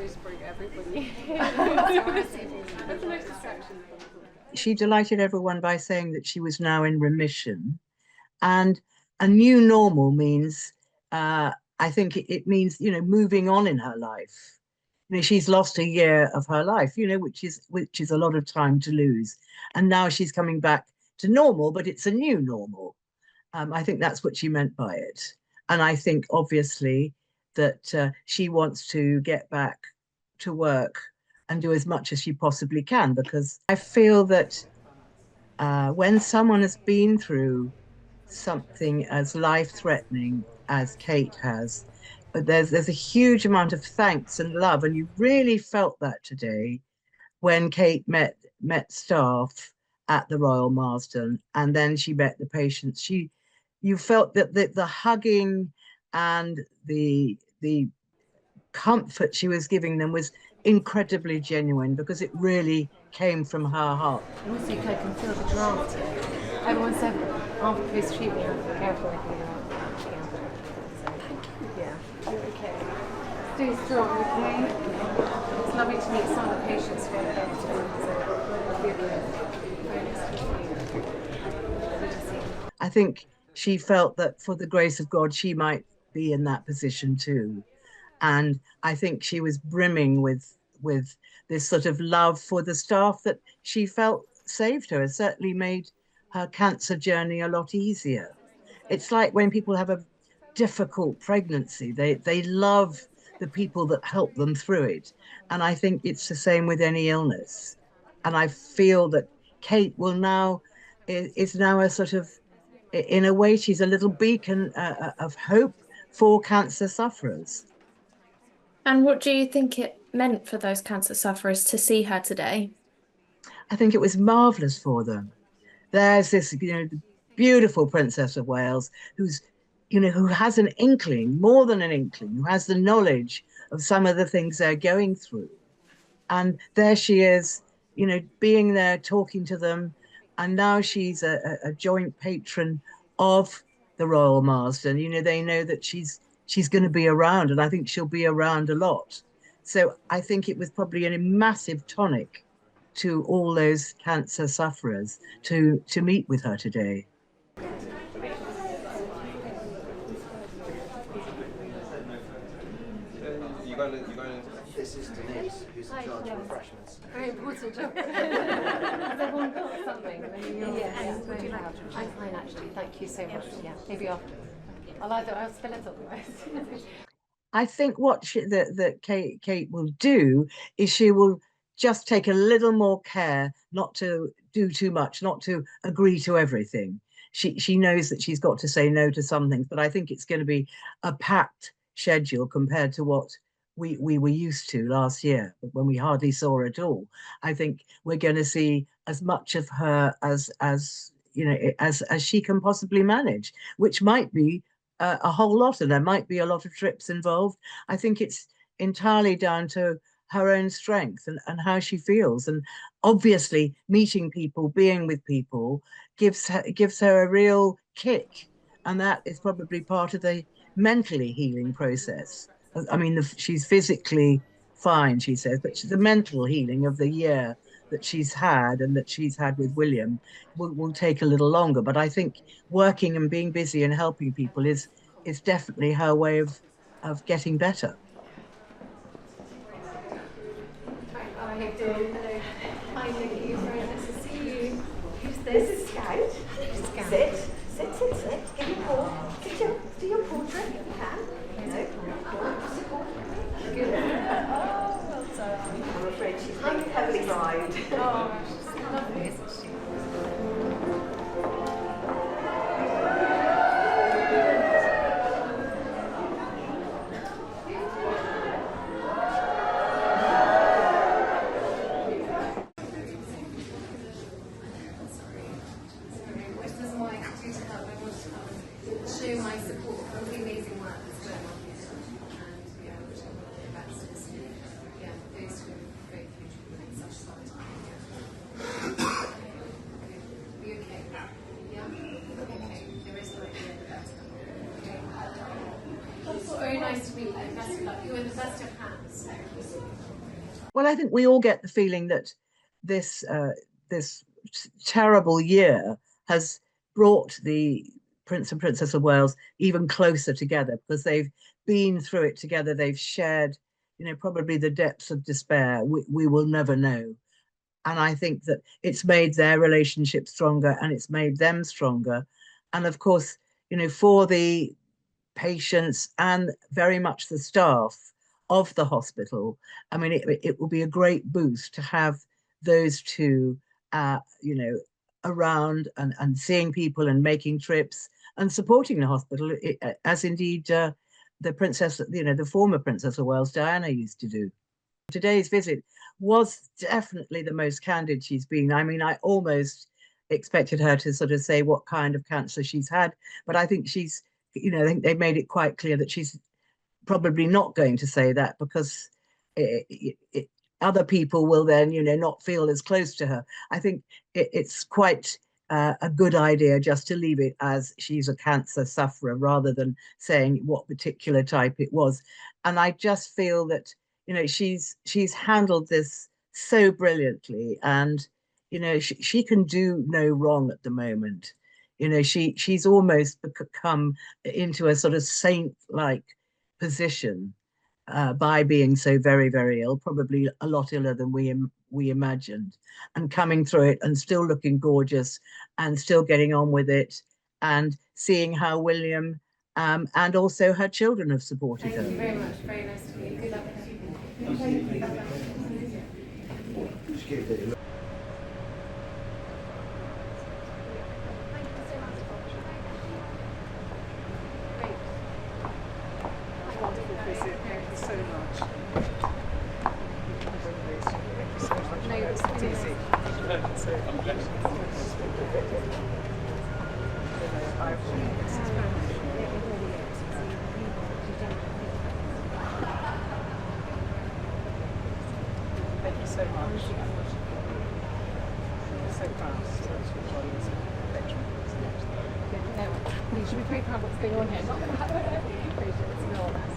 always bring everybody. She delighted everyone by saying that she was now in remission. And a new normal means, I think it means, moving on in her life. She's lost a year of her life, which is a lot of time to lose. And now she's coming back to normal, but it's a new normal. I think that's what she meant by it. And I think, obviously, that she wants to get back to work and do as much as she possibly can, because I feel that when someone has been through something as life-threatening as Kate has, there's a huge amount of thanks and love, and you really felt that today when Kate met staff at the Royal Marsden, and then she met the patients. You felt that the hugging and the comfort she was giving them was incredibly genuine, because it really came from her heart. And also you can feel the draft here. Everyone said after this treatment you have to be careful if you're not. So, yeah, you're okay. Stay strong, okay? It's lovely to meet some of the patients who are here today. I think she felt that for the grace of God, she might be in that position too. And I think she was brimming with this sort of love for the staff that she felt saved her. It certainly made her cancer journey a lot easier. It's like when people have a difficult pregnancy, they love the people that help them through it. And I think it's the same with any illness. And I feel that Kate is now a sort of, in a way, she's a little beacon of hope for cancer sufferers. And what do you think it meant for those cancer sufferers to see her today? I think it was marvelous for them. There's this, beautiful Princess of Wales who has an inkling, more than an inkling, who has the knowledge of some of the things they're going through. And there she is, being there, talking to them. And now she's a joint patron of the Royal Marsden. They know that she's going to be around, and I think she'll be around a lot. So I think it was probably a massive tonic to all those cancer sufferers to meet with her today. This is Denise, who's in charge of refreshments. Very important job. Has everyone got something? Yes. Would you like? I'm fine, actually. Thank you so much. Yeah, maybe after. I'll spill it otherwise. I think what that Kate will do is she will just take a little more care not to do too much, not to agree to everything. She knows that she's got to say no to some things, but I think it's going to be a packed schedule compared to what we were used to last year when we hardly saw her at all. I think we're going to see as much of her as she can possibly manage, which might be a whole lot, and there might be a lot of trips involved. I think it's entirely down to her own strength and how she feels. And obviously meeting people, being with people gives her a real kick. And that is probably part of the mentally healing process. I mean, she's physically fine, she says, but the mental healing of the year that she's had and that she's had with William will take a little longer. But I think working and being busy and helping people is definitely her way of getting better. How are you doing? Hello. Hi, Nikki. Very nice to see you. Who's this? This is Scout. Scout. Sit. Give your paw. Do your portrait if you can. Good. Oh, well done. I'm afraid she's been heavily bribed. Oh, she's lovely, isn't she? Well, I think we all get the feeling that this this terrible year has brought the Prince and Princess of Wales even closer together, because they've been through it together. They've shared, probably the depths of despair we will never know. And I think that it's made their relationship stronger, and it's made them stronger. And of course, for the patients and very much the staff of the hospital, I mean, it will be a great boost to have those two, around and seeing people and making trips and supporting the hospital, as indeed the princess, the former Princess of Wales, Diana, used to do. Today's visit was definitely the most candid she's been. I mean, I almost expected her to sort of say what kind of cancer she's had, but I think she's, I think they've made it quite clear that she's probably not going to say that, because other people will then, not feel as close to her. I think it's quite a good idea just to leave it as she's a cancer sufferer, rather than saying what particular type it was. And I just feel that, she's handled this so brilliantly, and, she can do no wrong at the moment. She's almost come into a sort of saint-like position by being so very, very ill, probably a lot iller than we imagined, and coming through it and still looking gorgeous and still getting on with it, and seeing how William and also her children have supported her. Thank you very much. Very nice to meet you. Good luck. Thank you so much. So fast. You should be very proud of what's going on here. Not that. It's not.